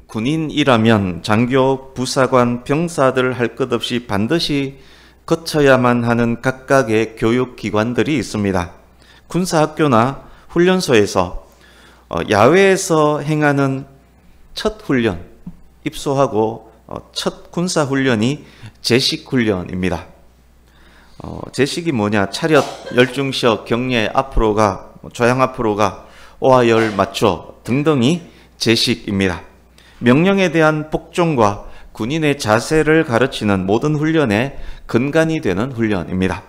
군인이라면 장교, 부사관, 병사들 할 것 없이 반드시 거쳐야만 하는 각각의 교육기관들이 있습니다. 군사학교나 훈련소에서 야외에서 행하는 첫 훈련, 입소하고 첫 군사훈련이 제식훈련입니다. 제식이 뭐냐? 차렷, 열중시어, 경례, 앞으로 가, 좌양 앞으로 가, 오하열 맞춰 등등이 제식입니다. 명령에 대한 복종과 군인의 자세를 가르치는 모든 훈련의 근간이 되는 훈련입니다.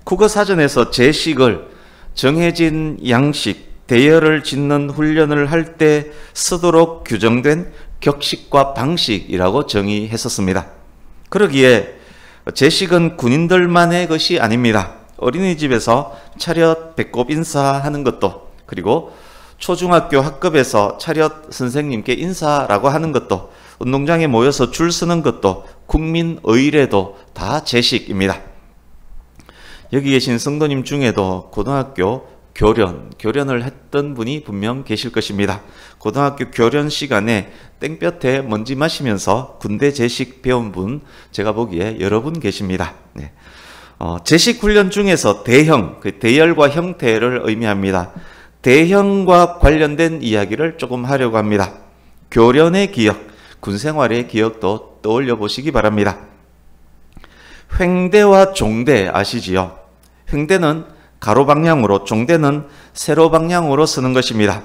국어사전에서 제식을 정해진 양식, 대열을 짓는 훈련을 할 때 쓰도록 규정된 격식과 방식이라고 정의했었습니다. 그러기에 제식은 군인들만의 것이 아닙니다. 어린이집에서 차렷, 배꼽 인사하는 것도, 그리고 초중학교 학급에서 차렷 선생님께 인사라고 하는 것도, 운동장에 모여서 줄 서는 것도, 국민의례도 다 제식입니다. 여기 계신 성도님 중에도 고등학교 교련을 했던 분이 분명 계실 것입니다. 고등학교 교련 시간에 땡볕에 먼지 마시면서 군대 제식 배운 분 제가 보기에 여러 분 계십니다. 네. 제식 훈련 중에서 대형, 그 대열과 형태를 의미합니다. 대형과 관련된 이야기를 조금 하려고 합니다. 교련의 기억, 군생활의 기억도 떠올려 보시기 바랍니다. 횡대와 종대 아시지요? 횡대는 가로 방향으로, 종대는 세로 방향으로 쓰는 것입니다.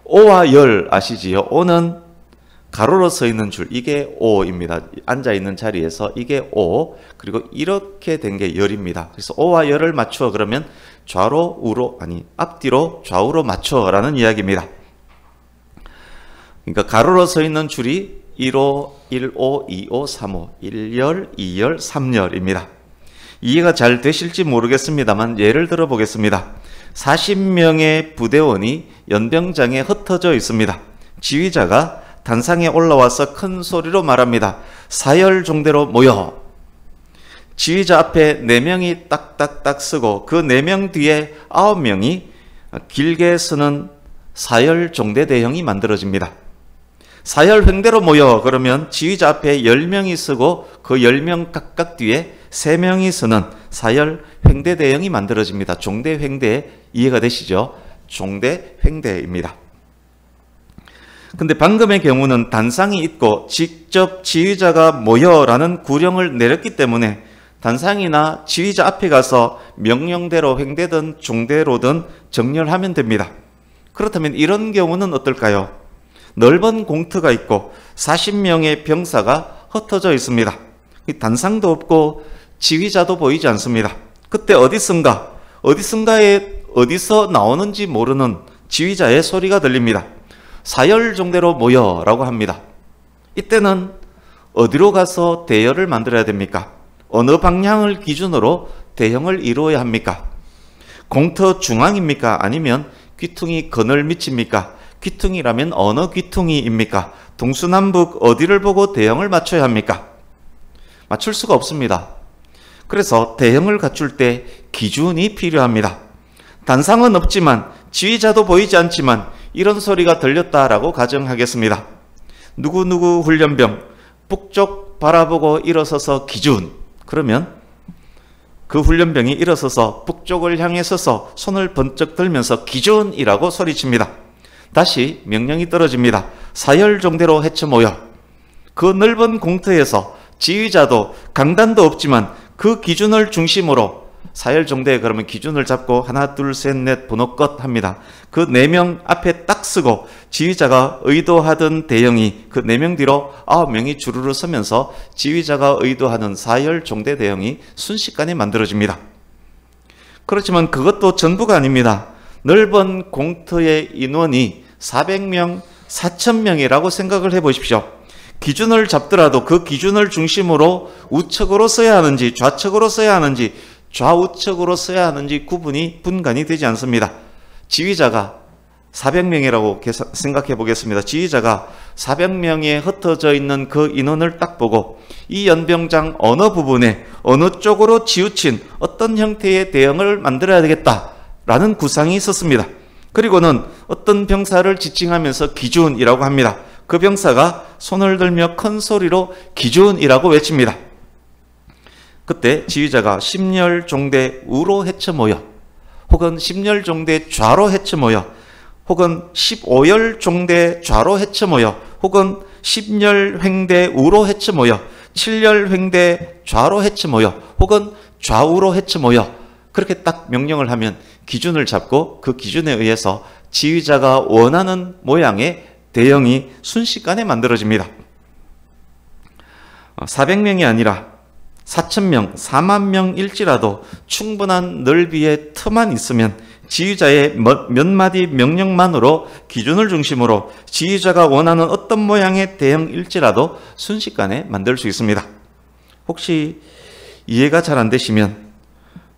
오와 열 아시지요? 오는 가로로 서 있는 줄, 이게 오입니다. 앉아 있는 자리에서 이게 오, 그리고 이렇게 된 게 열입니다. 그래서 오와 열을 맞춰 그러면 좌로 우로, 아니 앞뒤로 좌우로 맞춰라는 이야기입니다. 그러니까 가로로 서 있는 줄이 1호, 1호, 2호, 3호, 1열, 2열, 3열입니다. 이해가 잘 되실지 모르겠습니다만 예를 들어 보겠습니다. 40명의 부대원이 연병장에 흩어져 있습니다. 지휘자가 단상에 올라와서 큰 소리로 말합니다. 사열종대로 모여. 지휘자 앞에 4명이 딱딱딱 서고 그 4명 뒤에 9명이 길게 서는 사열종대대형이 만들어집니다. 사열횡대로 모여 그러면 지휘자 앞에 10명이 서고 그 10명 각각 뒤에 3명이 서는 사열횡대대형이 만들어집니다. 종대횡대 이해가 되시죠? 종대횡대입니다. 근데 방금의 경우는 단상이 있고 직접 지휘자가 모여라는 구령을 내렸기 때문에 단상이나 지휘자 앞에 가서 명령대로 횡대든 종대로든 정렬하면 됩니다. 그렇다면 이런 경우는 어떨까요? 넓은 공터가 있고 40명의 병사가 흩어져 있습니다. 단상도 없고 지휘자도 보이지 않습니다. 그때 어디선가에 어디서 나오는지 모르는 지휘자의 소리가 들립니다. 사열종대로 모여라고 합니다. 이때는 어디로 가서 대열을 만들어야 됩니까? 어느 방향을 기준으로 대형을 이루어야 합니까? 공터 중앙입니까? 아니면 귀퉁이 그늘 밑입니까? 귀퉁이라면 어느 귀퉁이입니까? 동서남북 어디를 보고 대형을 맞춰야 합니까? 맞출 수가 없습니다. 그래서 대형을 갖출 때 기준이 필요합니다. 단상은 없지만 지휘자도 보이지 않지만 이런 소리가 들렸다라고 가정하겠습니다. 누구누구 훈련병 북쪽 바라보고 일어서서 기준. 그러면 그 훈련병이 일어서서 북쪽을 향해 서서 손을 번쩍 들면서 기준이라고 소리칩니다. 다시 명령이 떨어집니다. 사열종대로 헤쳐 모여. 그 넓은 공터에서 지휘자도 강단도 없지만 그 기준을 중심으로 사열종대 그러면 기준을 잡고 하나 둘 셋 넷 번호 끝 합니다. 그 4명 앞에 딱 서고 지휘자가 의도하던 대형이 그 4명 뒤로 9명이 주르르 서면서 지휘자가 의도하는 사열종대 대형이 순식간에 만들어집니다. 그렇지만 그것도 전부가 아닙니다. 넓은 공터의 인원이 400명, 4000명이라고 생각을 해보십시오. 기준을 잡더라도 그 기준을 중심으로 우측으로 써야 하는지 좌측으로 써야 하는지 좌우측으로 써야 하는지 분간이 되지 않습니다. 지휘자가 400명이라고 생각해 보겠습니다. 지휘자가 400명에 흩어져 있는 그 인원을 딱 보고 이 연병장 어느 부분에 어느 쪽으로 치우친 어떤 형태의 대형을 만들어야 되겠다라는 구상이 있었습니다. 그리고는 어떤 병사를 지칭하면서 기준이라고 합니다. 그 병사가 손을 들며 큰 소리로 기준이라고 외칩니다. 그때 지휘자가 심렬종대 우로 헤쳐 모여, 혹은 심렬종대 좌로 헤쳐 모여, 혹은 15열종대 좌로 헤쳐 모여, 혹은 10열횡대 우로 헤쳐 모여, 7열횡대 좌로 헤쳐 모여, 혹은 좌우로 헤쳐 모여, 그렇게 딱 명령을 하면 기준을 잡고 그 기준에 의해서 지휘자가 원하는 모양의 대형이 순식간에 만들어집니다. 400명이 아니라 4,000명, 4만 명일지라도 충분한 넓이의 틈만 있으면 지휘자의 몇 마디 명령만으로 기준을 중심으로 지휘자가 원하는 어떤 모양의 대형일지라도 순식간에 만들 수 있습니다. 혹시 이해가 잘 안 되시면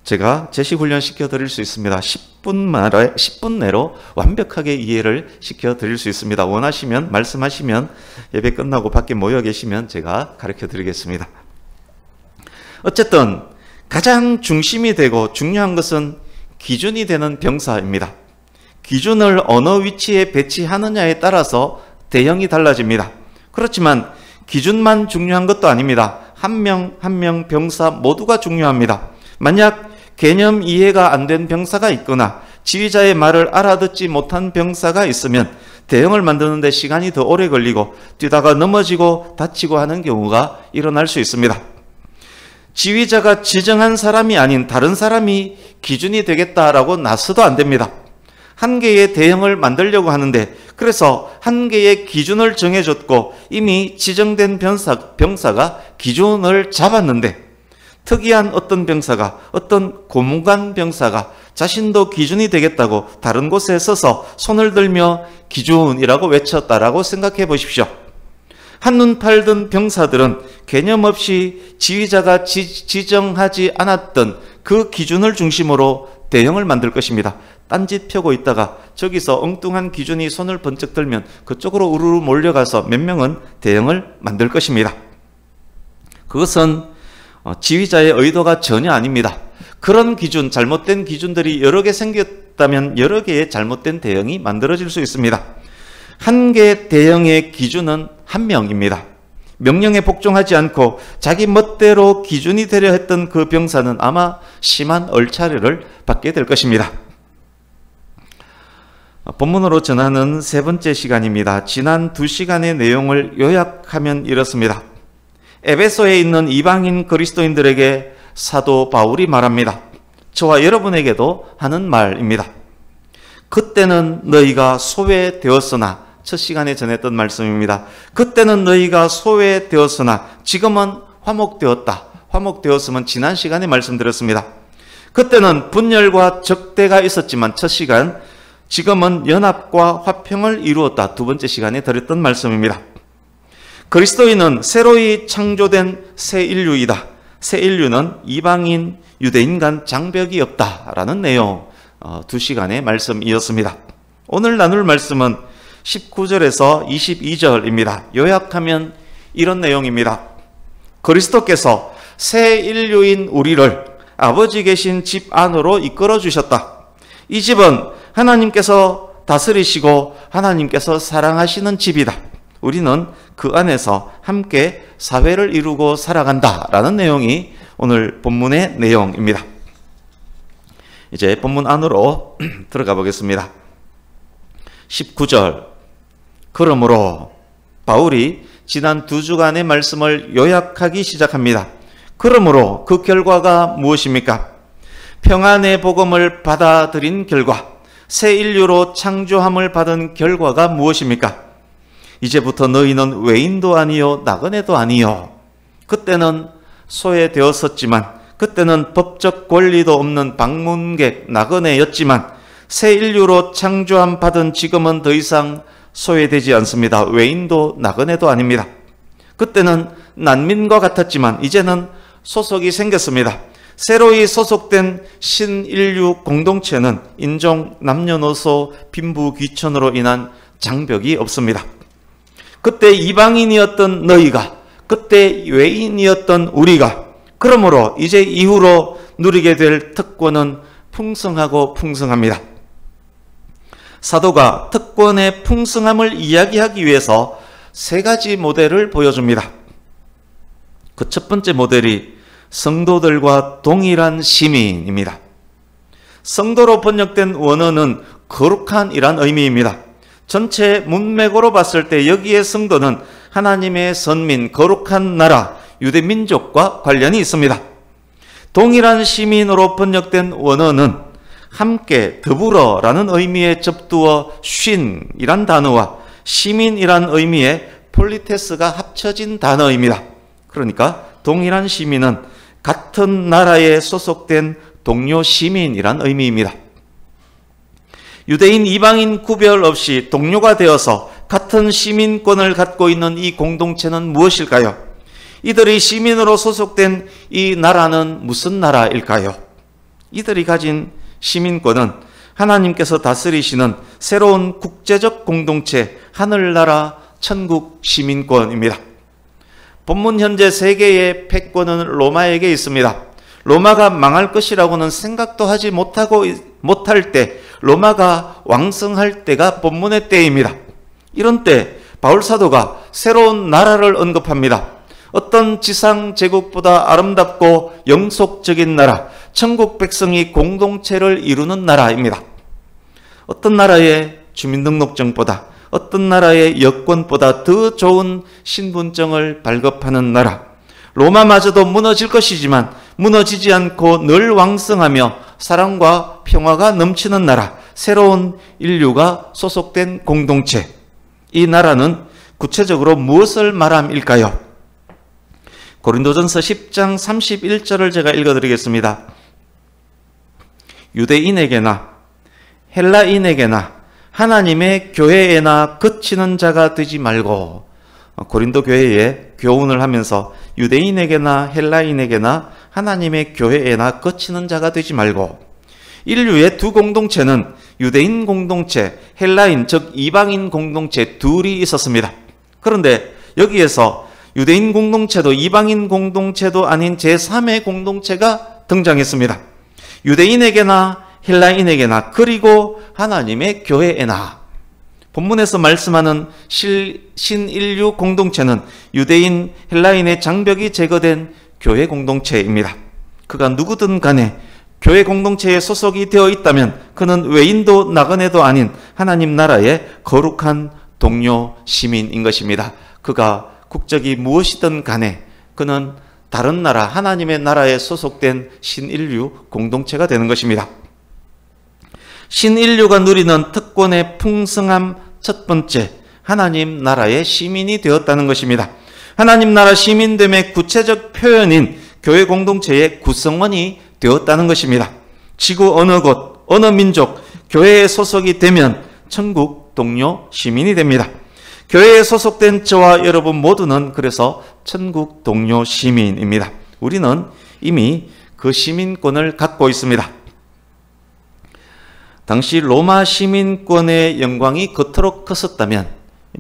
제가 제시훈련 시켜드릴 수 있습니다. 10분 내로 완벽하게 이해를 시켜드릴 수 있습니다. 원하시면 말씀하시면 예배 끝나고 밖에 모여 계시면 제가 가르쳐드리겠습니다. 어쨌든 가장 중심이 되고 중요한 것은 기준이 되는 병사입니다. 기준을 어느 위치에 배치하느냐에 따라서 대형이 달라집니다. 그렇지만 기준만 중요한 것도 아닙니다. 한 명 한 명 병사 모두가 중요합니다. 만약 개념 이해가 안 된 병사가 있거나 지휘자의 말을 알아듣지 못한 병사가 있으면 대형을 만드는 데 시간이 더 오래 걸리고 뛰다가 넘어지고 다치고 하는 경우가 일어날 수 있습니다. 지휘자가 지정한 사람이 아닌 다른 사람이 기준이 되겠다라고 나서도 안 됩니다. 한 개의 대형을 만들려고 하는데, 그래서 한 개의 기준을 정해줬고 이미 지정된 병사가 기준을 잡았는데, 특이한 어떤 병사가, 어떤 고문관 병사가 자신도 기준이 되겠다고 다른 곳에 서서 손을 들며 기준이라고 외쳤다라고 생각해 보십시오. 한눈 팔던 병사들은 개념 없이 지휘자가 지정하지 않았던 그 기준을 중심으로 대형을 만들 것입니다. 딴짓 펴고 있다가 저기서 엉뚱한 기준이 손을 번쩍 들면 그쪽으로 우르르 몰려가서 몇 명은 대형을 만들 것입니다. 그것은 지휘자의 의도가 전혀 아닙니다. 그런 기준, 잘못된 기준들이 여러 개 생겼다면 여러 개의 잘못된 대형이 만들어질 수 있습니다. 한 개 대형의 기준은 한 명입니다. 명령에 복종하지 않고 자기 멋대로 기준이 되려 했던 그 병사는 아마 심한 얼차려를 받게 될 것입니다. 본문으로 전하는 세 번째 시간입니다. 지난 2시간의 내용을 요약하면 이렇습니다. 에베소에 있는 이방인 그리스도인들에게 사도 바울이 말합니다. 저와 여러분에게도 하는 말입니다. 그때는 너희가 소외되었으나, 첫 시간에 전했던 말씀입니다. 그때는 너희가 소외되었으나 지금은 화목되었다. 화목되었으면 지난 시간에 말씀드렸습니다. 그때는 분열과 적대가 있었지만 첫 시간, 지금은 연합과 화평을 이루었다. 두 번째 시간에 드렸던 말씀입니다. 그리스도인은 새로이 창조된 새 인류이다. 새 인류는 이방인, 유대인 간 장벽이 없다라는 내용, 2시간의 말씀이었습니다. 오늘 나눌 말씀은 19절에서 22절입니다. 요약하면 이런 내용입니다. 그리스도께서 새 인류인 우리를 아버지 계신 집 안으로 이끌어 주셨다. 이 집은 하나님께서 다스리시고 하나님께서 사랑하시는 집이다. 우리는 그 안에서 함께 사회를 이루고 살아간다라는 내용이 오늘 본문의 내용입니다. 이제 본문 안으로 들어가 보겠습니다. 19절. 그러므로 바울이 지난 2주간의 말씀을 요약하기 시작합니다. 그러므로 그 결과가 무엇입니까? 평안의 복음을 받아들인 결과, 새 인류로 창조함을 받은 결과가 무엇입니까? 이제부터 너희는 외인도 아니요 나그네도 아니요. 그때는 소외되었었지만, 그때는 법적 권리도 없는 방문객 나그네였지만, 새 인류로 창조함 받은 지금은 더 이상 소외되지 않습니다. 외인도 나그네도 아닙니다. 그때는 난민과 같았지만 이제는 소속이 생겼습니다. 새로이 소속된 신인류 공동체는 인종, 남녀노소, 빈부, 귀천으로 인한 장벽이 없습니다. 그때 이방인이었던 너희가, 그때 외인이었던 우리가, 그러므로 이제 이후로 누리게 될 특권은 풍성하고 풍성합니다. 사도가 특권의 풍성함을 이야기하기 위해서 세 가지 모델을 보여줍니다. 그 첫 번째 모델이 성도들과 동일한 시민입니다. 성도로 번역된 원어는 거룩한 이란 의미입니다. 전체 문맥으로 봤을 때 여기에 성도는 하나님의 선민, 거룩한 나라, 유대 민족과 관련이 있습니다. 동일한 시민으로 번역된 원어는 함께, 더불어라는 의미의 접두어 쉰이란 단어와 시민이란 의미의 폴리테스가 합쳐진 단어입니다. 그러니까 동일한 시민은 같은 나라에 소속된 동료 시민이란 의미입니다. 유대인, 이방인 구별 없이 동료가 되어서 같은 시민권을 갖고 있는 이 공동체는 무엇일까요? 이들이 시민으로 소속된 이 나라는 무슨 나라일까요? 이들이 가진 시민권은 하나님께서 다스리시는 새로운 국제적 공동체, 하늘나라 천국 시민권입니다. 본문 현재 세계의 패권은 로마에게 있습니다. 로마가 망할 것이라고는 생각도 하지 못할 때, 로마가 왕성할 때가 본문의 때입니다. 이런 때 바울 사도가 새로운 나라를 언급합니다. 어떤 지상 제국보다 아름답고 영속적인 나라, 천국 백성이 공동체를 이루는 나라입니다. 어떤 나라의 주민등록증보다, 어떤 나라의 여권보다 더 좋은 신분증을 발급하는 나라. 로마마저도 무너질 것이지만 무너지지 않고 늘 왕성하며 사랑과 평화가 넘치는 나라, 새로운 인류가 소속된 공동체. 이 나라는 구체적으로 무엇을 말함일까요? 고린도전서 10장 31절을 제가 읽어드리겠습니다. 유대인에게나 헬라인에게나 하나님의 교회에나 그치는 자가 되지 말고, 고린도 교회에 교훈을 하면서 유대인에게나 헬라인에게나 하나님의 교회에나 그치는 자가 되지 말고, 인류의 두 공동체는 유대인 공동체, 헬라인 즉 이방인 공동체 둘이 있었습니다. 그런데 여기에서 유대인 공동체도 이방인 공동체도 아닌 제3의 공동체가 등장했습니다. 유대인에게나 헬라인에게나 그리고 하나님의 교회에나. 본문에서 말씀하는 신인류 공동체는 유대인, 헬라인의 장벽이 제거된 교회 공동체입니다. 그가 누구든 간에 교회 공동체에 소속이 되어 있다면 그는 외인도 나그네도 아닌 하나님 나라의 거룩한 동료 시민인 것입니다. 그가 국적이 무엇이든 간에 그는 다른 나라, 하나님의 나라에 소속된 신인류 공동체가 되는 것입니다. 신인류가 누리는 특권의 풍성함 첫 번째, 하나님 나라의 시민이 되었다는 것입니다. 하나님 나라 시민됨의 구체적 표현인 교회 공동체의 구성원이 되었다는 것입니다. 지구 어느 곳, 어느 민족, 교회에 소속이 되면 천국 동료 시민이 됩니다. 교회에 소속된 저와 여러분 모두는 그래서 천국 동료 시민입니다. 우리는 이미 그 시민권을 갖고 있습니다. 당시 로마 시민권의 영광이 그토록 컸었다면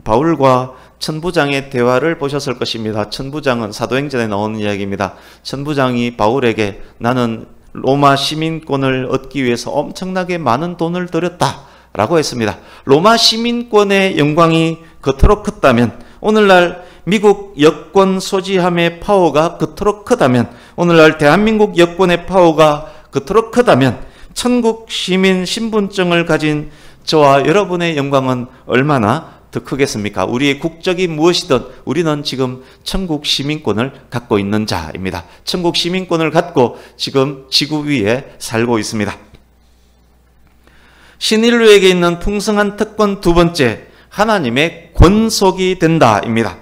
바울과 천부장의 대화를 보셨을 것입니다. 천부장은 사도행전에 나오는 이야기입니다. 천부장이 바울에게 나는 로마 시민권을 얻기 위해서 엄청나게 많은 돈을 들였다 라고 했습니다. 로마 시민권의 영광이 그토록 컸다면, 오늘날 미국 여권 소지함의 파워가 그토록 크다면, 오늘날 대한민국 여권의 파워가 그토록 크다면 천국 시민 신분증을 가진 저와 여러분의 영광은 얼마나 더 크겠습니까? 우리의 국적이 무엇이든 우리는 지금 천국 시민권을 갖고 있는 자입니다. 천국 시민권을 갖고 지금 지구 위에 살고 있습니다. 신인류에게 있는 풍성한 특권 두 번째, 하나님의 권속이 된다입니다.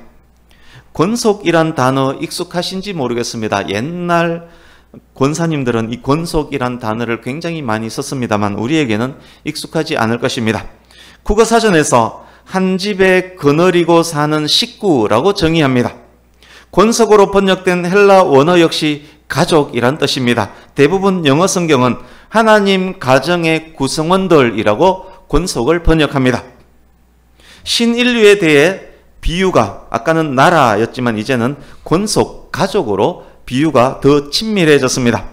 권속이란 단어 익숙하신지 모르겠습니다. 옛날 권사님들은 이 권속이란 단어를 굉장히 많이 썼습니다만 우리에게는 익숙하지 않을 것입니다. 국어사전에서 한 집에 거느리고 사는 식구라고 정의합니다. 권속으로 번역된 헬라 원어 역시 가족이란 뜻입니다. 대부분 영어 성경은 하나님 가정의 구성원들이라고 권속을 번역합니다. 신인류에 대해 비유가, 아까는 나라였지만 이제는 권속, 가족으로 비유가 더 친밀해졌습니다.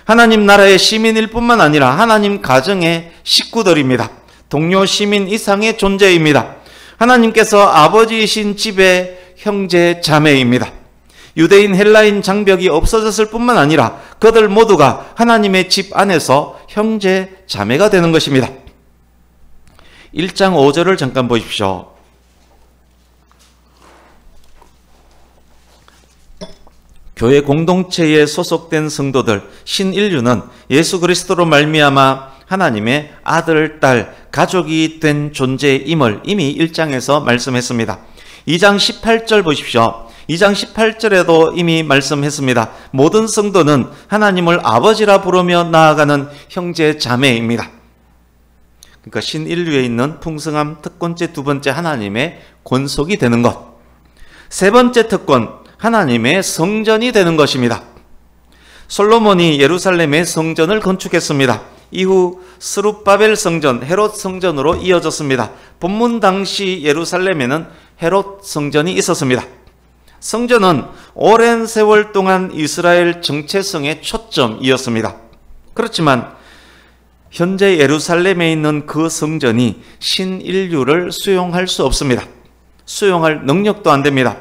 하나님 나라의 시민일 뿐만 아니라 하나님 가정의 식구들입니다. 동료 시민 이상의 존재입니다. 하나님께서 아버지이신 집의 형제 자매입니다. 유대인 헬라인 장벽이 없어졌을 뿐만 아니라 그들 모두가 하나님의 집 안에서 형제 자매가 되는 것입니다. 1장 5절을 잠깐 보십시오. 교회 공동체에 소속된 성도들, 신인류는 예수 그리스도로 말미암아 하나님의 아들, 딸, 가족이 된 존재임을 이미 1장에서 말씀했습니다. 2장 18절 보십시오. 2장 18절에도 이미 말씀했습니다. 모든 성도는 하나님을 아버지라 부르며 나아가는 형제 자매입니다. 그러니까 신인류에 있는 풍성함 특권째 두 번째 하나님의 권속이 되는 것. 세 번째 특권, 하나님의 성전이 되는 것입니다. 솔로몬이 예루살렘의 성전을 건축했습니다. 이후 스룹바벨 성전, 헤롯 성전으로 이어졌습니다. 본문 당시 예루살렘에는 헤롯 성전이 있었습니다. 성전은 오랜 세월 동안 이스라엘 정체성의 초점이었습니다. 그렇지만 현재 예루살렘에 있는 그 성전이 신인류를 수용할 수 없습니다. 수용할 능력도 안 됩니다.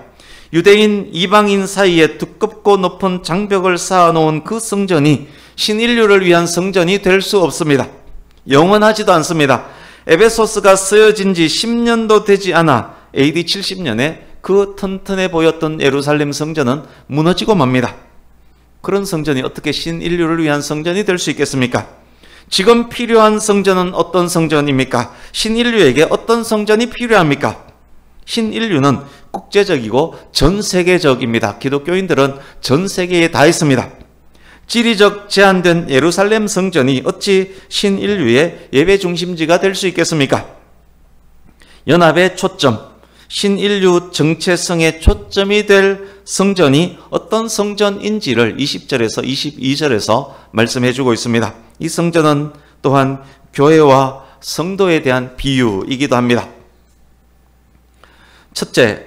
유대인, 이방인 사이에 두껍고 높은 장벽을 쌓아놓은 그 성전이 신인류를 위한 성전이 될 수 없습니다. 영원하지도 않습니다. 에베소스가 쓰여진 지 10년도 되지 않아 AD 70년에 그 튼튼해 보였던 예루살렘 성전은 무너지고 맙니다. 그런 성전이 어떻게 신인류를 위한 성전이 될 수 있겠습니까? 지금 필요한 성전은 어떤 성전입니까? 신인류에게 어떤 성전이 필요합니까? 신인류는 국제적이고 전 세계적입니다. 기독교인들은 전 세계에 다 있습니다. 지리적 제한된 예루살렘 성전이 어찌 신인류의 예배 중심지가 될 수 있겠습니까? 연합의 초점, 신인류 정체성의 초점이 될 성전이 어떤 성전인지를 20절에서 22절에서 말씀해 주고 있습니다. 이 성전은 또한 교회와 성도에 대한 비유이기도 합니다. 첫째,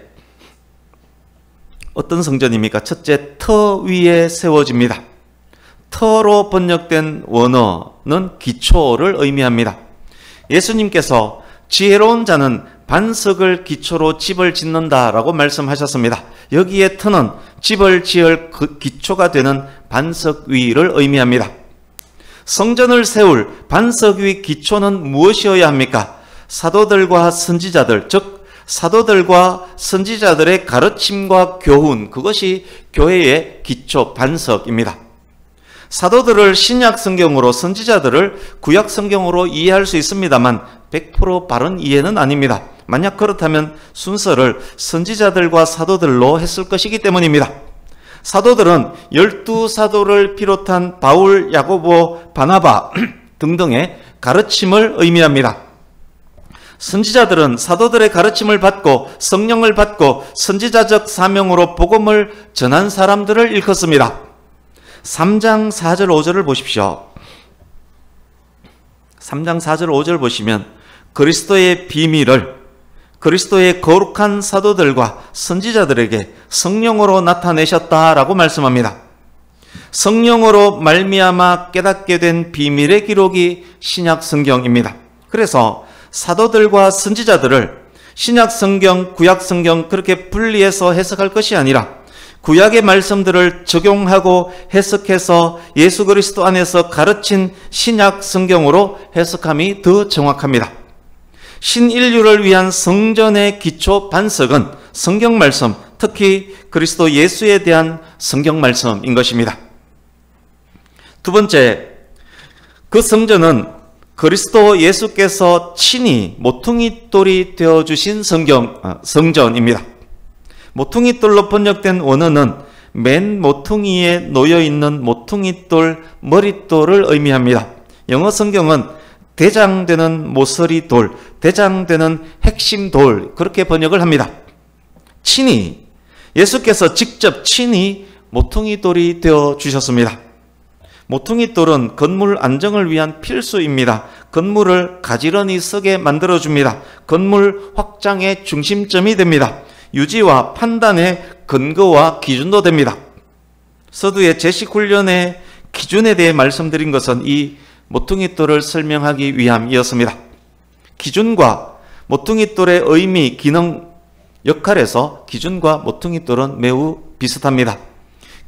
어떤 성전입니까? 첫째, 터 위에 세워집니다. 터로 번역된 원어는 기초를 의미합니다. 예수님께서 지혜로운 자는 반석을 기초로 집을 짓는다라고 말씀하셨습니다. 여기에 터는 집을 지을 기초가 되는 반석 위를 의미합니다. 성전을 세울 반석 위 기초는 무엇이어야 합니까? 사도들과 선지자들, 즉 사도들과 선지자들의 가르침과 교훈, 그것이 교회의 기초 반석입니다. 사도들을 신약 성경으로, 선지자들을 구약 성경으로 이해할 수 있습니다만 100% 바른 이해는 아닙니다. 만약 그렇다면 순서를 선지자들과 사도들로 했을 것이기 때문입니다. 사도들은 12사도를 비롯한 바울, 야고보, 바나바 등등의 가르침을 의미합니다. 선지자들은 사도들의 가르침을 받고 성령을 받고 선지자적 사명으로 복음을 전한 사람들을 일컫습니다. 3장 4절 5절을 보십시오. 3장 4절 5절 보시면 그리스도의 비밀을 그리스도의 거룩한 사도들과 선지자들에게 성령으로 나타내셨다라고 말씀합니다. 성령으로 말미암아 깨닫게 된 비밀의 기록이 신약 성경입니다. 그래서 사도들과 선지자들을 신약 성경, 구약 성경 그렇게 분리해서 해석할 것이 아니라 구약의 말씀들을 적용하고 해석해서 예수 그리스도 안에서 가르친 신약 성경으로 해석함이 더 정확합니다. 신인류를 위한 성전의 기초 반석은 성경 말씀, 특히 그리스도 예수에 대한 성경 말씀인 것입니다. 두 번째, 그 성전은 그리스도 예수께서 친히 모퉁이 돌이 되어주신 성전입니다. 모퉁이 돌로 번역된 원어는 맨 모퉁이에 놓여있는 모퉁이 돌, 머릿돌을 의미합니다. 영어 성경은 대장되는 모서리 돌, 대장되는 핵심 돌, 그렇게 번역을 합니다. 친히, 예수께서 직접 친히 모퉁이 돌이 되어 주셨습니다. 모퉁이 돌은 건물 안정을 위한 필수입니다. 건물을 가지런히 서게 만들어줍니다. 건물 확장의 중심점이 됩니다. 유지와 판단의 근거와 기준도 됩니다. 서두에 제식훈련의 기준에 대해 말씀드린 것은 이 모퉁이 돌을 설명하기 위함이었습니다. 기준과 모퉁이돌의 의미, 기능, 역할에서 기준과 모퉁이돌은 매우 비슷합니다.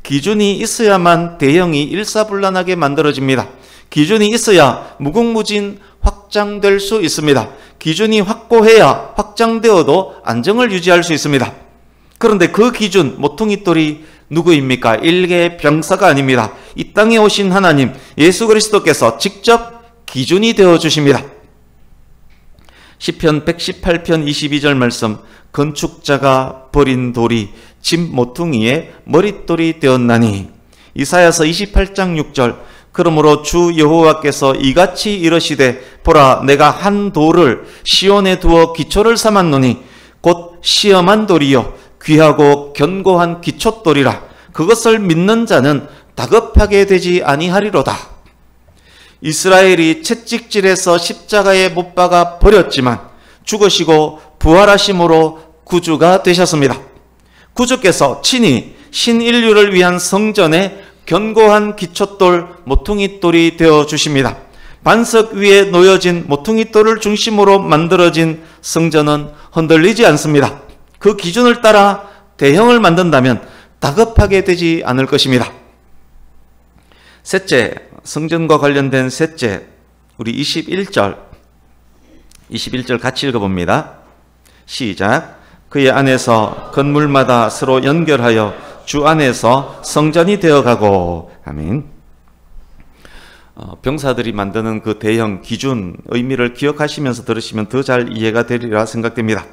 기준이 있어야만 대형이 일사불란하게 만들어집니다. 기준이 있어야 무궁무진 확장될 수 있습니다. 기준이 확고해야 확장되어도 안정을 유지할 수 있습니다. 그런데 그 기준, 모퉁이돌이 누구입니까? 일개의 병사가 아닙니다. 이 땅에 오신 하나님, 예수 그리스도께서 직접 기준이 되어주십니다. 시편 118편 22절 말씀, 건축자가 버린 돌이 집 모퉁이의 머릿돌이 되었나니. 이사야서 28장 6절, 그러므로 주 여호와께서 이같이 이르시되 보라 내가 한 돌을 시온에 두어 기초를 삼았노니 곧 시험한 돌이요 귀하고 견고한 기초돌이라. 그것을 믿는 자는 다급하게 되지 아니하리로다. 이스라엘이 채찍질에서 십자가에 못 박아 버렸지만 죽으시고 부활하심으로 구주가 되셨습니다. 구주께서 친히 신인류를 위한 성전의 견고한 기초돌 모퉁이돌이 되어 주십니다. 반석 위에 놓여진 모퉁이돌을 중심으로 만들어진 성전은 흔들리지 않습니다. 그 기준을 따라 대형을 만든다면 다급하게 되지 않을 것입니다. 셋째, 성전과 관련된 셋째, 우리 21절 같이 읽어봅니다. 시작. 그의 안에서 건물마다 서로 연결하여 주 안에서 성전이 되어가고. 아멘. 병사들이 만드는 그 대형 기준, 의미를 기억하시면서 들으시면 더 잘 이해가 되리라 생각됩니다.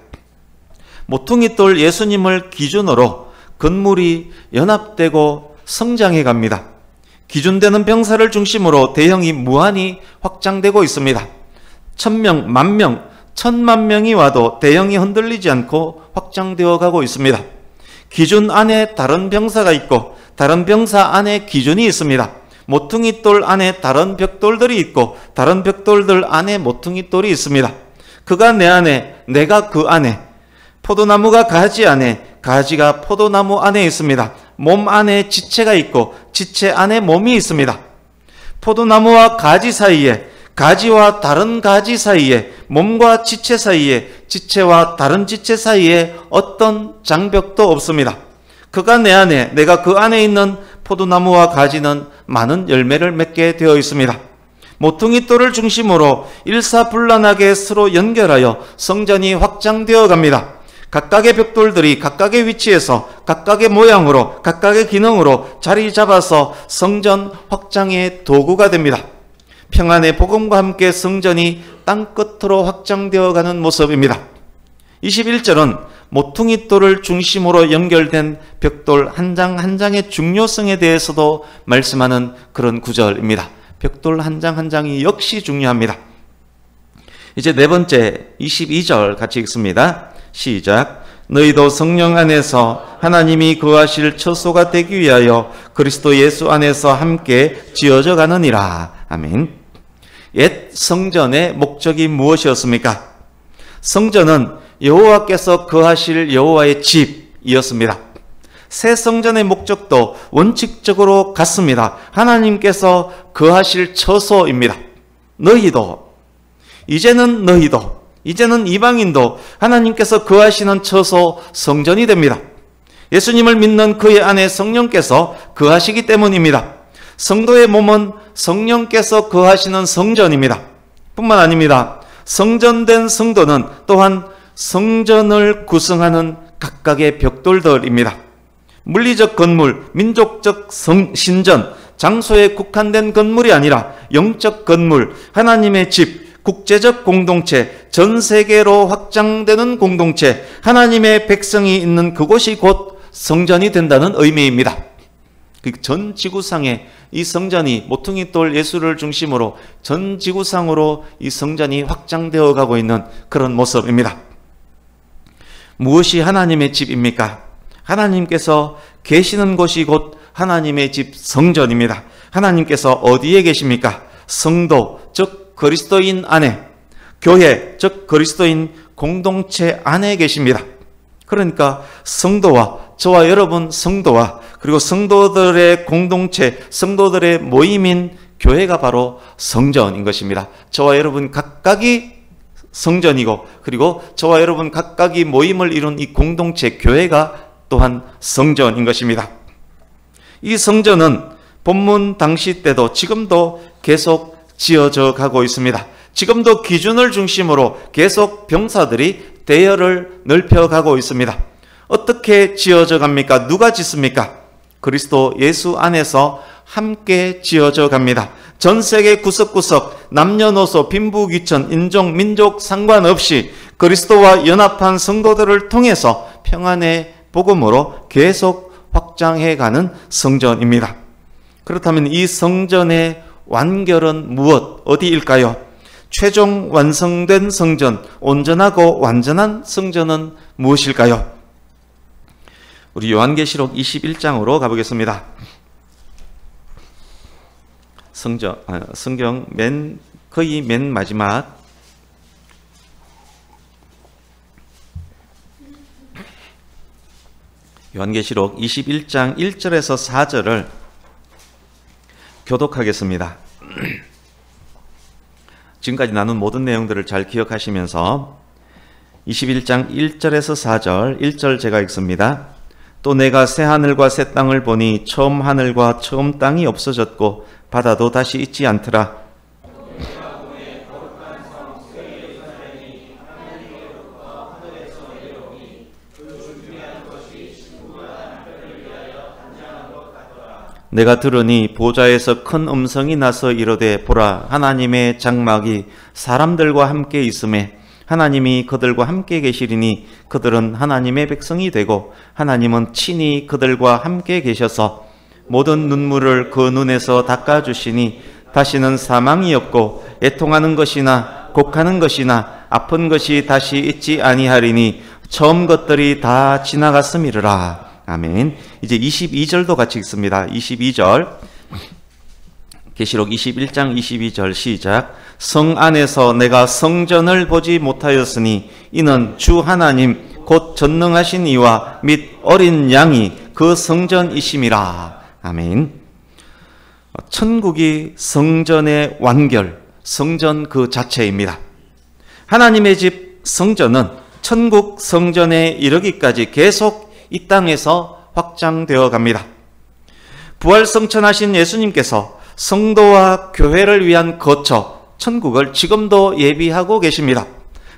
모퉁이돌 예수님을 기준으로 건물이 연합되고 성장해 갑니다. 기준되는 병사를 중심으로 대형이 무한히 확장되고 있습니다. 1000명, 10,000명, 10,000,000명이 와도 대형이 흔들리지 않고 확장되어 가고 있습니다. 기준 안에 다른 병사가 있고 다른 병사 안에 기준이 있습니다. 모퉁이돌 안에 다른 벽돌들이 있고 다른 벽돌들 안에 모퉁이돌이 있습니다. 그가 내 안에, 내가 그 안에, 포도나무가 가지 안에, 가지가 포도나무 안에 있습니다. 몸 안에 지체가 있고 지체 안에 몸이 있습니다. 포도나무와 가지 사이에, 가지와 다른 가지 사이에, 몸과 지체 사이에, 지체와 다른 지체 사이에 어떤 장벽도 없습니다. 그가 내 안에, 내가 그 안에 있는 포도나무와 가지는 많은 열매를 맺게 되어 있습니다. 모퉁이돌을 중심으로 일사불란하게 서로 연결하여 성전이 확장되어 갑니다. 각각의 벽돌들이 각각의 위치에서 각각의 모양으로 각각의 기능으로 자리 잡아서 성전 확장의 도구가 됩니다. 평안의 복음과 함께 성전이 땅끝으로 확장되어 가는 모습입니다. 21절은 모퉁이돌을 중심으로 연결된 벽돌 한 장 한 장의 중요성에 대해서도 말씀하는 그런 구절입니다. 벽돌 한 장 한 장이 역시 중요합니다. 이제 네 번째 22절 같이 읽습니다. 시작. 너희도 성령 안에서 하나님이 거하실 처소가 되기 위하여 그리스도 예수 안에서 함께 지어져 가느니라. 아멘. 옛 성전의 목적이 무엇이었습니까? 성전은 여호와께서 거하실 여호와의 집이었습니다. 새 성전의 목적도 원칙적으로 같습니다. 하나님께서 거하실 처소입니다. 너희도, 이제는 이방인도 하나님께서 거하시는 처소 성전이 됩니다. 예수님을 믿는 그의 안에 성령께서 거하시기 때문입니다. 성도의 몸은 성령께서 거하시는 성전입니다. 뿐만 아닙니다. 성전된 성도는 또한 성전을 구성하는 각각의 벽돌들입니다. 물리적 건물, 민족적 신전, 장소에 국한된 건물이 아니라 영적 건물, 하나님의 집, 국제적 공동체, 전 세계로 확장되는 공동체, 하나님의 백성이 있는 그곳이 곧 성전이 된다는 의미입니다. 전 지구상에 이 성전이 모퉁이돌 예수를 중심으로 전 지구상으로 이 성전이 확장되어 가고 있는 그런 모습입니다. 무엇이 하나님의 집입니까? 하나님께서 계시는 곳이 곧 하나님의 집 성전입니다. 하나님께서 어디에 계십니까? 성도, 즉 그리스도인 안에, 교회, 즉 그리스도인 공동체 안에 계십니다. 그러니까 성도와, 저와 여러분 성도와, 그리고 성도들의 공동체, 성도들의 모임인 교회가 바로 성전인 것입니다. 저와 여러분 각각이 성전이고, 그리고 저와 여러분 각각이 모임을 이룬 이 공동체 교회가 또한 성전인 것입니다. 이 성전은 본문 당시 때도 지금도 계속 지어져 가고 있습니다. 지금도 기준을 중심으로 계속 병사들이 대열을 넓혀가고 있습니다. 어떻게 지어져 갑니까? 누가 짓습니까? 그리스도 예수 안에서 함께 지어져 갑니다. 전 세계 구석구석 남녀노소 빈부귀천 인종 민족 상관없이 그리스도와 연합한 성도들을 통해서 평안의 복음으로 계속 확장해가는 성전입니다. 그렇다면 이 성전의 완결은 무엇, 어디일까요? 최종 완성된 성전, 온전하고 완전한 성전은 무엇일까요? 우리 요한계시록 21장으로 가보겠습니다. 성경 거의 맨 마지막 요한계시록 21장 1절에서 4절을 교독하겠습니다. 지금까지 나눈 모든 내용들을 잘 기억하시면서 21장 1절에서 4절, 1절 제가 읽습니다. 또 내가 새 하늘과 새 땅을 보니 처음 하늘과 처음 땅이 없어졌고 바다도 다시 있지 않더라. 내가 들으니 보좌에서 큰 음성이 나서 이르되 보라 하나님의 장막이 사람들과 함께 있음에 하나님이 그들과 함께 계시리니 그들은 하나님의 백성이 되고 하나님은 친히 그들과 함께 계셔서 모든 눈물을 그 눈에서 닦아주시니 다시는 사망이 없고 애통하는 것이나 곡하는 것이나 아픈 것이 다시 있지 아니하리니 처음 것들이 다 지나갔음이르라. 아멘. 이제 22절도 같이 읽습니다. 22절 계시록 21장 22절 시작. 성 안에서 내가 성전을 보지 못하였으니 이는 주 하나님 곧 전능하신 이와 및 어린 양이 그 성전이심이라. 아멘. 천국이 성전의 완결, 성전 그 자체입니다. 하나님의 집 성전은 천국 성전에 이르기까지 계속 이 땅에서 확장되어 갑니다. 부활성천하신 예수님께서 성도와 교회를 위한 거처, 천국을 지금도 예비하고 계십니다.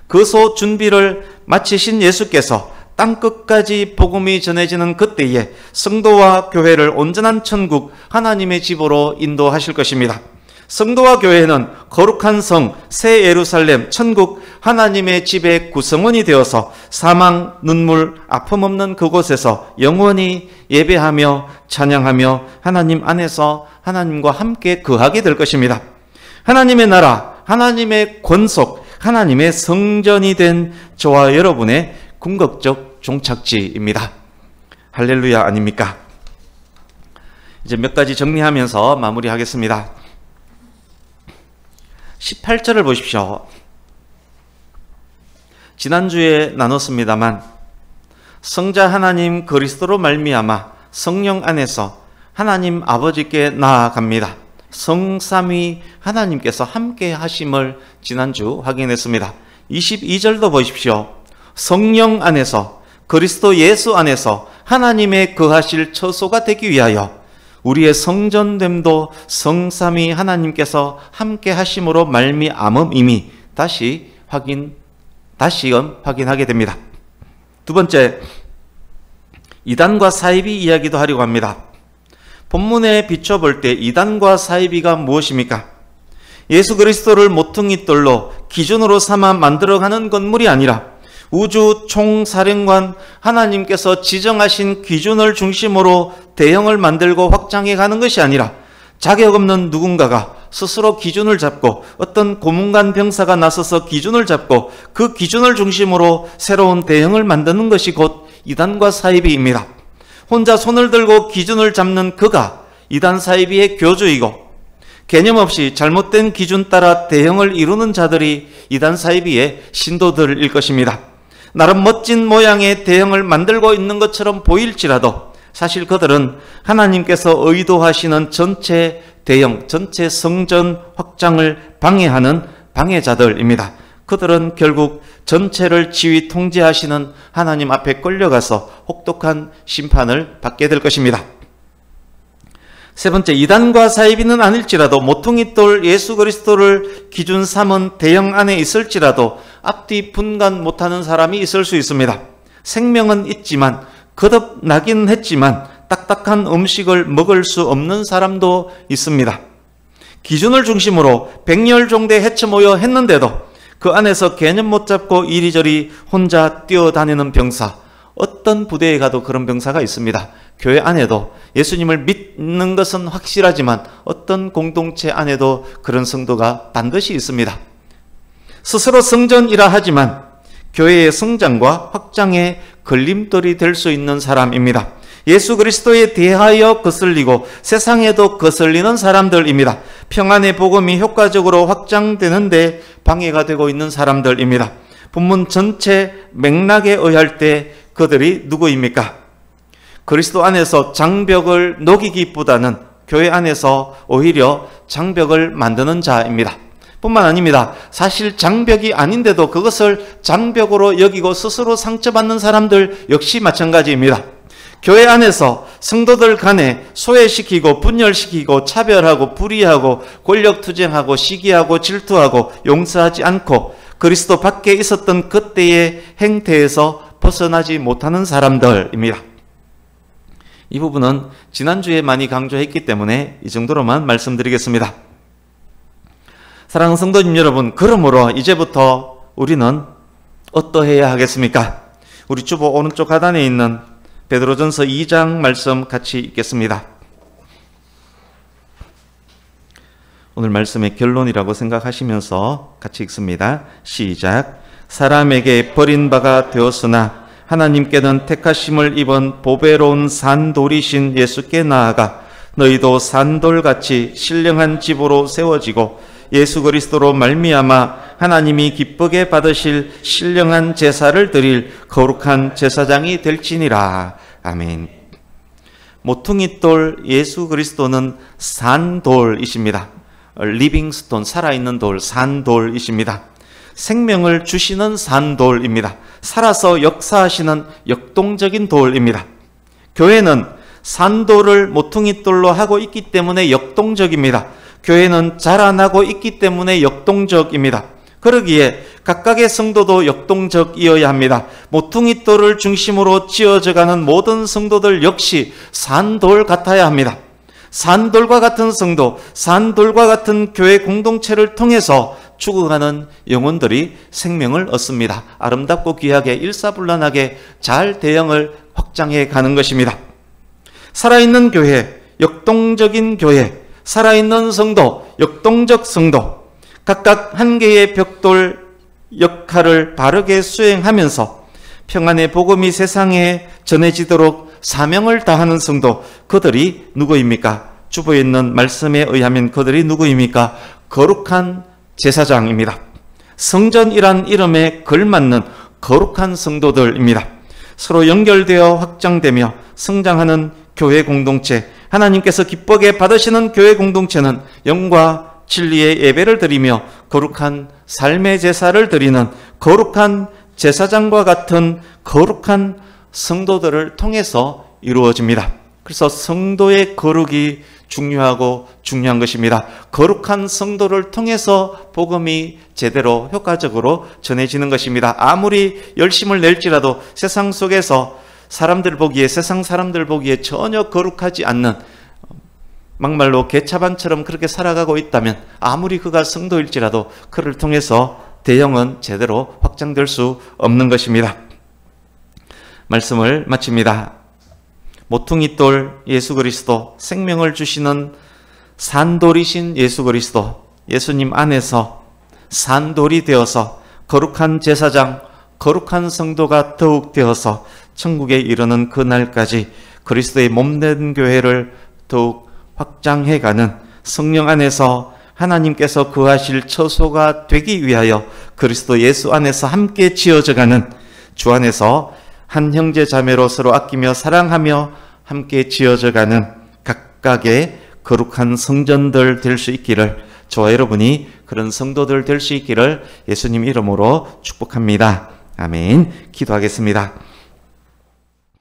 그 소 준비를 마치신 예수께서 땅끝까지 복음이 전해지는 그때에 성도와 교회를 온전한 천국, 하나님의 집으로 인도하실 것입니다. 성도와 교회는 거룩한 성, 새 예루살렘, 천국, 하나님의 집의 구성원이 되어서 사망, 눈물, 아픔 없는 그곳에서 영원히 예배하며 찬양하며 하나님 안에서 하나님과 함께 거하게 될 것입니다. 하나님의 나라, 하나님의 권속, 하나님의 성전이 된 저와 여러분의 궁극적 종착지입니다. 할렐루야 아닙니까? 이제 몇 가지 정리하면서 마무리하겠습니다. 18절을 보십시오. 지난주에 나눴습니다만 성자 하나님 그리스도로 말미암아 성령 안에서 하나님 아버지께 나아갑니다. 성삼위 하나님께서 함께 하심을 지난주 확인했습니다. 22절도 보십시오. 성령 안에서 그리스도 예수 안에서 하나님의 거하실 처소가 되기 위하여 우리의 성전됨도 성삼위 하나님께서 함께 하심으로 말미암음임이 다시금 확인하게 됩니다. 두 번째, 이단과 사이비 이야기도 하려고 합니다. 본문에 비춰볼 때 이단과 사이비가 무엇입니까? 예수 그리스도를 모퉁이돌로 기준으로 삼아 만들어가는 건물이 아니라 우주 총사령관 하나님께서 지정하신 기준을 중심으로 대형을 만들고 확장해 가는 것이 아니라 자격 없는 누군가가 스스로 기준을 잡고 어떤 고문관 병사가 나서서 기준을 잡고 그 기준을 중심으로 새로운 대형을 만드는 것이 곧 이단과 사이비입니다. 혼자 손을 들고 기준을 잡는 그가 이단 사이비의 교주이고 개념 없이 잘못된 기준 따라 대형을 이루는 자들이 이단 사이비의 신도들일 것입니다. 나름 멋진 모양의 대형을 만들고 있는 것처럼 보일지라도 사실 그들은 하나님께서 의도하시는 전체 대형, 전체 성전 확장을 방해하는 방해자들입니다. 그들은 결국 전체를 지휘 통제하시는 하나님 앞에 끌려가서 혹독한 심판을 받게 될 것입니다. 세 번째, 이단과 사이비는 아닐지라도 모퉁이돌 예수 그리스도를 기준 삼은 대형 안에 있을지라도 앞뒤 분간 못하는 사람이 있을 수 있습니다. 생명은 있지만 거듭나긴 했지만 딱딱한 음식을 먹을 수 없는 사람도 있습니다. 기준을 중심으로 백렬종대 헤쳐 모여 했는데도 그 안에서 개념 못 잡고 이리저리 혼자 뛰어다니는 병사, 어떤 부대에 가도 그런 병사가 있습니다. 교회 안에도 예수님을 믿는 것은 확실하지만 어떤 공동체 안에도 그런 성도가 반드시 있습니다. 스스로 성전이라 하지만 교회의 성장과 확장에 걸림돌이 될 수 있는 사람입니다. 예수 그리스도에 대하여 거슬리고 세상에도 거슬리는 사람들입니다. 평안의 복음이 효과적으로 확장되는데 방해가 되고 있는 사람들입니다. 본문 전체 맥락에 의할 때 그들이 누구입니까? 그리스도 안에서 장벽을 녹이기보다는 교회 안에서 오히려 장벽을 만드는 자입니다. 뿐만 아닙니다. 사실 장벽이 아닌데도 그것을 장벽으로 여기고 스스로 상처받는 사람들 역시 마찬가지입니다. 교회 안에서 성도들 간에 소외시키고 분열시키고 차별하고 불의하고 권력투쟁하고 시기하고 질투하고 용서하지 않고 그리스도 밖에 있었던 그때의 행태에서 벗어나지 못하는 사람들입니다. 이 부분은 지난주에 많이 강조했기 때문에 이 정도로만 말씀드리겠습니다. 사랑하는 성도님 여러분, 그러므로 이제부터 우리는 어떠해야 하겠습니까? 우리 주보 오른쪽 하단에 있는 베드로전서 2장 말씀 같이 읽겠습니다. 오늘 말씀의 결론이라고 생각하시면서 같이 읽습니다. 시작. 사람에게 버림바가 되었으나 하나님께는 택하심을 입은 보배로운 산돌이신 예수께 나아가 너희도 산돌같이 신령한 집으로 세워지고 예수 그리스도로 말미암아 하나님이 기쁘게 받으실 신령한 제사를 드릴 거룩한 제사장이 될지니라. 아멘. 모퉁이돌 예수 그리스도는 산돌이십니다. 리빙스톤, 살아있는 돌, 산돌이십니다. 생명을 주시는 산돌입니다. 살아서 역사하시는 역동적인 돌입니다. 교회는 산돌을 모퉁이돌로 하고 있기 때문에 역동적입니다. 교회는 자라나고 있기 때문에 역동적입니다. 그러기에 각각의 성도도 역동적이어야 합니다. 모퉁이돌을 중심으로 지어져가는 모든 성도들 역시 산돌 같아야 합니다. 산돌과 같은 성도, 산돌과 같은 교회 공동체를 통해서 죽어가는 영혼들이 생명을 얻습니다. 아름답고 귀하게 일사불란하게 잘 대형을 확장해 가는 것입니다. 살아있는 교회, 역동적인 교회, 살아있는 성도, 역동적 성도, 각각 한 개의 벽돌 역할을 바르게 수행하면서 평안의 복음이 세상에 전해지도록 사명을 다하는 성도, 그들이 누구입니까? 주보에 있는 말씀에 의하면 그들이 누구입니까? 거룩한 제사장입니다. 성전이란 이름에 걸맞는 거룩한 성도들입니다. 서로 연결되어 확장되며 성장하는 교회 공동체, 하나님께서 기쁘게 받으시는 교회 공동체는 영과 진리의 예배를 드리며 거룩한 삶의 제사를 드리는 거룩한 제사장과 같은 거룩한 성도들을 통해서 이루어집니다. 그래서 성도의 거룩이 중요하고 중요한 것입니다. 거룩한 성도를 통해서 복음이 제대로 효과적으로 전해지는 것입니다. 아무리 열심을 낼지라도 세상 속에서 세상 사람들 보기에 전혀 거룩하지 않는, 막말로 개차반처럼 그렇게 살아가고 있다면 아무리 그가 성도일지라도 그를 통해서 대형은 제대로 확장될 수 없는 것입니다. 말씀을 마칩니다. 모퉁이돌 예수 그리스도, 생명을 주시는 산돌이신 예수 그리스도, 예수님 안에서 산돌이 되어서 거룩한 제사장, 거룩한 성도가 더욱 되어서 천국에 이르는 그날까지 그리스도의 몸된 교회를 더욱 확장해가는, 성령 안에서 하나님께서 거하실 처소가 되기 위하여 그리스도 예수 안에서 함께 지어져가는, 주 안에서 한 형제 자매로 서로 아끼며 사랑하며 함께 지어져가는 각각의 거룩한 성전들 될 수 있기를 저와 여러분이 그런 성도들 될 수 있기를 예수님 이름으로 축복합니다. 아멘. 기도하겠습니다.